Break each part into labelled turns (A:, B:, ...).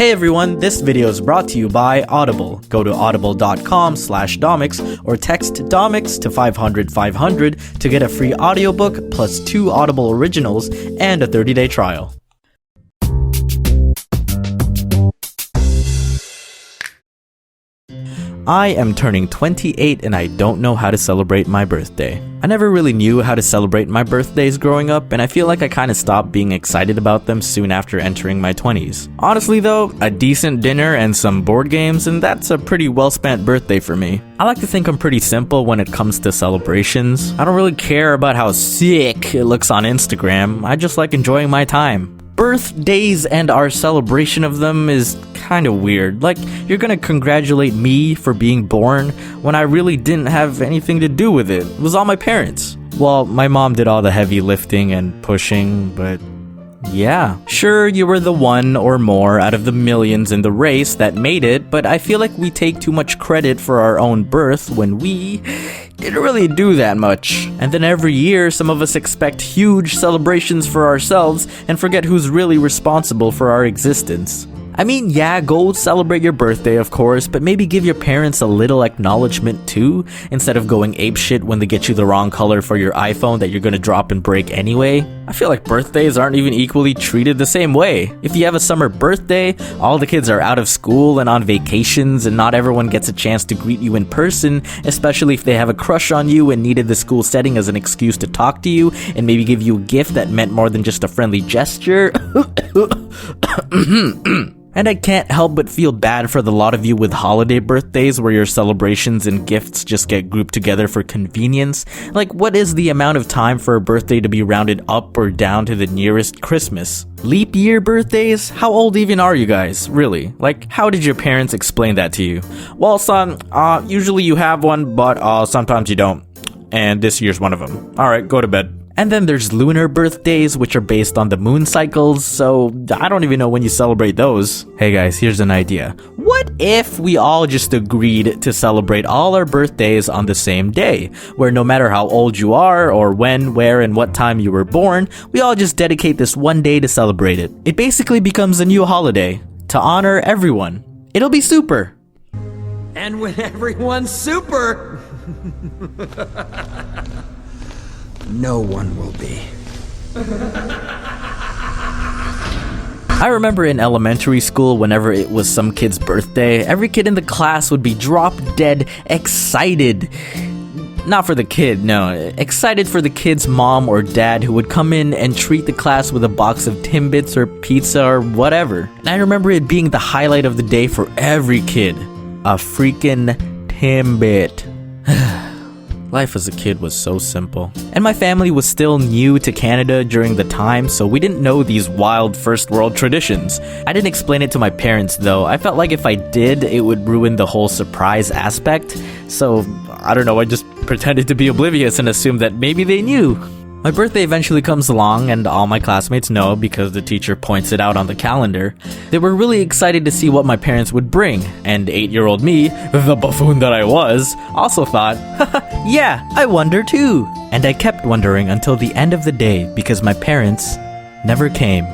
A: Hey everyone, this video is brought to you by Audible. Go to audible.com/Domics or text Domics to 500 500 to get a free audiobook plus 2 Audible originals and a 30-day trial. I am turning 28 and I don't know how to celebrate my birthday. I never really knew how to celebrate my birthdays growing up, and I feel like I kinda stopped being excited about them soon after entering my 20s. Honestly though, a decent dinner and some board games, and that's a pretty well spent birthday for me. I like to think I'm pretty simple when it comes to celebrations. I don't really care about how sick it looks on Instagram, I just like enjoying my time. Birthdays and our celebration of them is kind of weird. Like, you're gonna congratulate me for being born when I really didn't have anything to do with it. It was all my parents. Well, my mom did all the heavy lifting and pushing, but yeah. Sure, you were the one or more out of the millions in the race that made it, but I feel like we take too much credit for our own birth when we didn't really do that much. And then every year, some of us expect huge celebrations for ourselves and forget who's really responsible for our existence. I mean, yeah, go celebrate your birthday, of course, but maybe give your parents a little acknowledgement too, instead of going apeshit when they get you the wrong color for your iPhone that you're gonna drop and break anyway. I feel like birthdays aren't even equally treated the same way. If you have a summer birthday, all the kids are out of school and on vacations, and not everyone gets a chance to greet you in person, especially if they have a crush on you and needed the school setting as an excuse to talk to you and maybe give you a gift that meant more than just a friendly gesture. And I can't help but feel bad for the lot of you with holiday birthdays where your celebrations and gifts just get grouped together for convenience. Like, what is the amount of time for a birthday to be rounded up or down to the nearest Christmas? Leap year birthdays? How old even are you guys, really? Like, how did your parents explain that to you? Well, son, usually you have one, but sometimes you don't. And this year's one of them. Alright, go to bed. And then there's lunar birthdays, which are based on the moon cycles, so I don't even know when you celebrate those. Hey guys, here's an idea. What if we all just agreed to celebrate all our birthdays on the same day, where no matter how old you are, or when, where, and what time you were born, we all just dedicate this one day to celebrate it. It basically becomes a new holiday, to honor everyone. It'll be super.
B: And when everyone's super... no one will be.
A: I remember in elementary school, whenever it was some kid's birthday, every kid in the class would be drop dead excited. Not for the kid, no. Excited for the kid's mom or dad who would come in and treat the class with a box of Timbits or pizza or whatever. And I remember it being the highlight of the day for every kid. A freaking Timbit. Life as a kid was so simple. And my family was still new to Canada during the time, so we didn't know these wild first world traditions. I didn't explain it to my parents though. I felt like if I did, it would ruin the whole surprise aspect. So, I don't know, I just pretended to be oblivious and assumed that maybe they knew. My birthday eventually comes along, and all my classmates know because the teacher points it out on the calendar. They were really excited to see what my parents would bring, and 8-year-old me, the buffoon that I was, also thought, haha, yeah, I wonder too. And I kept wondering until the end of the day because my parents never came.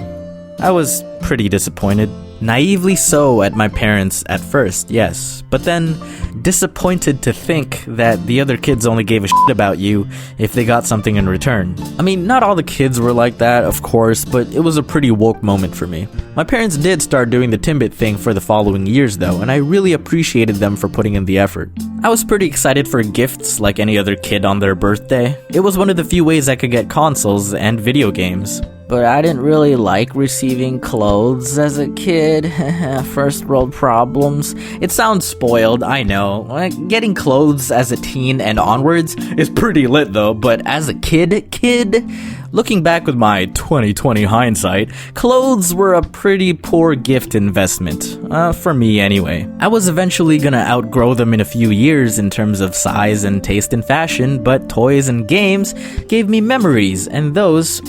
A: I was pretty disappointed. Naively so at my parents at first, yes, but then disappointed to think that the other kids only gave a shit about you if they got something in return. I mean, not all the kids were like that, of course, but it was a pretty woke moment for me. My parents did start doing the Timbit thing for the following years though, and I really appreciated them for putting in the effort. I was pretty excited for gifts like any other kid on their birthday. It was one of the few ways I could get consoles and video games. But I didn't really like receiving clothes as a kid. First world problems. It sounds spoiled, I know. Like, getting clothes as a teen and onwards is pretty lit though, but as a kid, looking back with my 2020 hindsight, clothes were a pretty poor gift investment. For me anyway. I was eventually gonna outgrow them in a few years in terms of size and taste in fashion, but toys and games gave me memories, and those,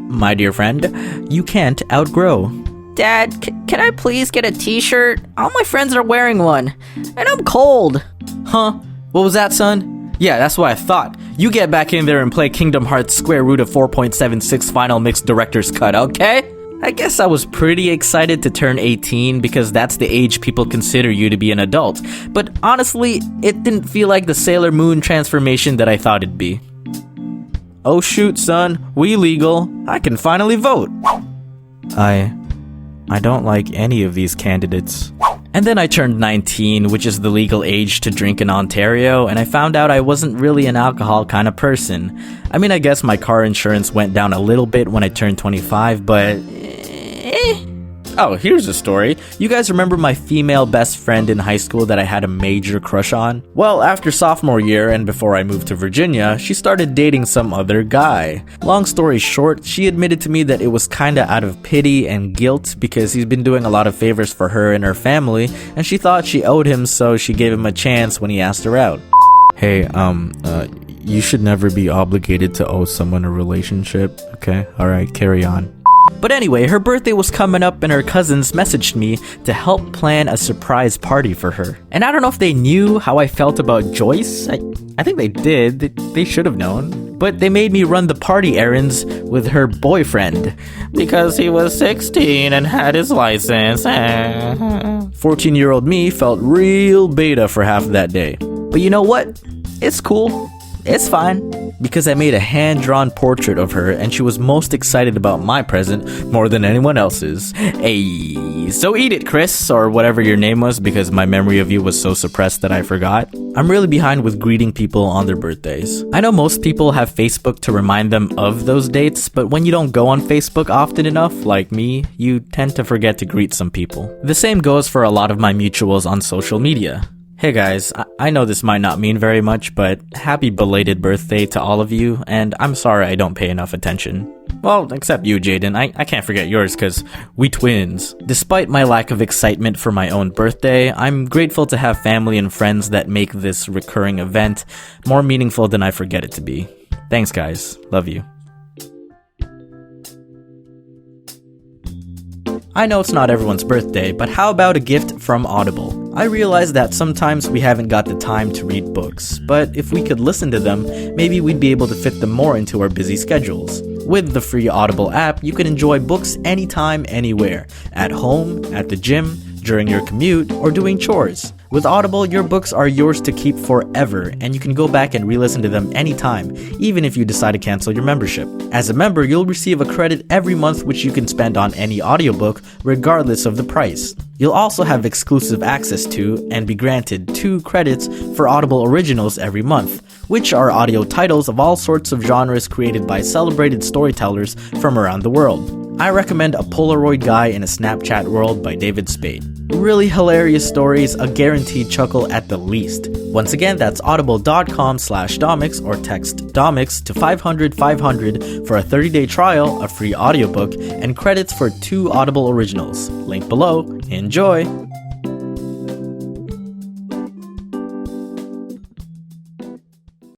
A: my dear friend, you can't outgrow.
C: Dad, can I please get a t-shirt? All my friends are wearing one, and I'm cold.
A: Huh? What was that, son? Yeah, that's what I thought. You get back in there and play Kingdom Hearts Square Root of 4.76 Final Mix Director's Cut, okay? I guess I was pretty excited to turn 18 because that's the age people consider you to be an adult, but honestly, it didn't feel like the Sailor Moon transformation that I thought it'd be. Oh shoot, son, we legal. I can finally vote. I don't like any of these candidates. And then I turned 19, which is the legal age to drink in Ontario, and I found out I wasn't really an alcohol kind of person. I mean, I guess my car insurance went down a little bit when I turned 25, but... Oh, here's a story. You guys remember my female best friend in high school that I had a major crush on? Well, after sophomore year and before I moved to Virginia, she started dating some other guy. Long story short, she admitted to me that it was kinda out of pity and guilt because he's been doing a lot of favors for her and her family, and she thought she owed him, so she gave him a chance when he asked her out. Hey, you should never be obligated to owe someone a relationship, okay? Alright, carry on. But anyway, her birthday was coming up and her cousins messaged me to help plan a surprise party for her. And I don't know if they knew how I felt about Joyce. I think they did. They should have known. But they made me run the party errands with her boyfriend. Because he was 16 and had his license. 14-year-old me felt real beta for half of that day. But you know what? It's cool. It's fine. Because I made a hand-drawn portrait of her and she was most excited about my present more than anyone else's. Hey, so eat it, Chris, or whatever your name was, because my memory of you was so suppressed that I forgot. I'm really behind with greeting people on their birthdays. I know most people have Facebook to remind them of those dates, but when you don't go on Facebook often enough, like me, you tend to forget to greet some people. The same goes for a lot of my mutuals on social media. Hey guys, I know this might not mean very much, but happy belated birthday to all of you, and I'm sorry I don't pay enough attention. Well, except you, Jaden. I can't forget yours, cause we twins. Despite my lack of excitement for my own birthday, I'm grateful to have family and friends that make this recurring event more meaningful than I forget it to be. Thanks guys, love you. I know it's not everyone's birthday, but how about a gift from Audible? I realize that sometimes we haven't got the time to read books, but if we could listen to them, maybe we'd be able to fit them more into our busy schedules. With the free Audible app, you can enjoy books anytime, anywhere. At home, at the gym, during your commute, or doing chores. With Audible, your books are yours to keep forever, and you can go back and re-listen to them anytime, even if you decide to cancel your membership. As a member, you'll receive a credit every month which you can spend on any audiobook, regardless of the price. You'll also have exclusive access to, and be granted 2 credits for Audible Originals every month, which are audio titles of all sorts of genres created by celebrated storytellers from around the world. I recommend A Polaroid Guy in a Snapchat World by David Spade. Really hilarious stories, a guaranteed chuckle at the least. Once again, that's audible.com/Domics or text Domics to 500-500 for a 30-day trial, a free audiobook, and credits for 2 Audible Originals. Link below. Enjoy!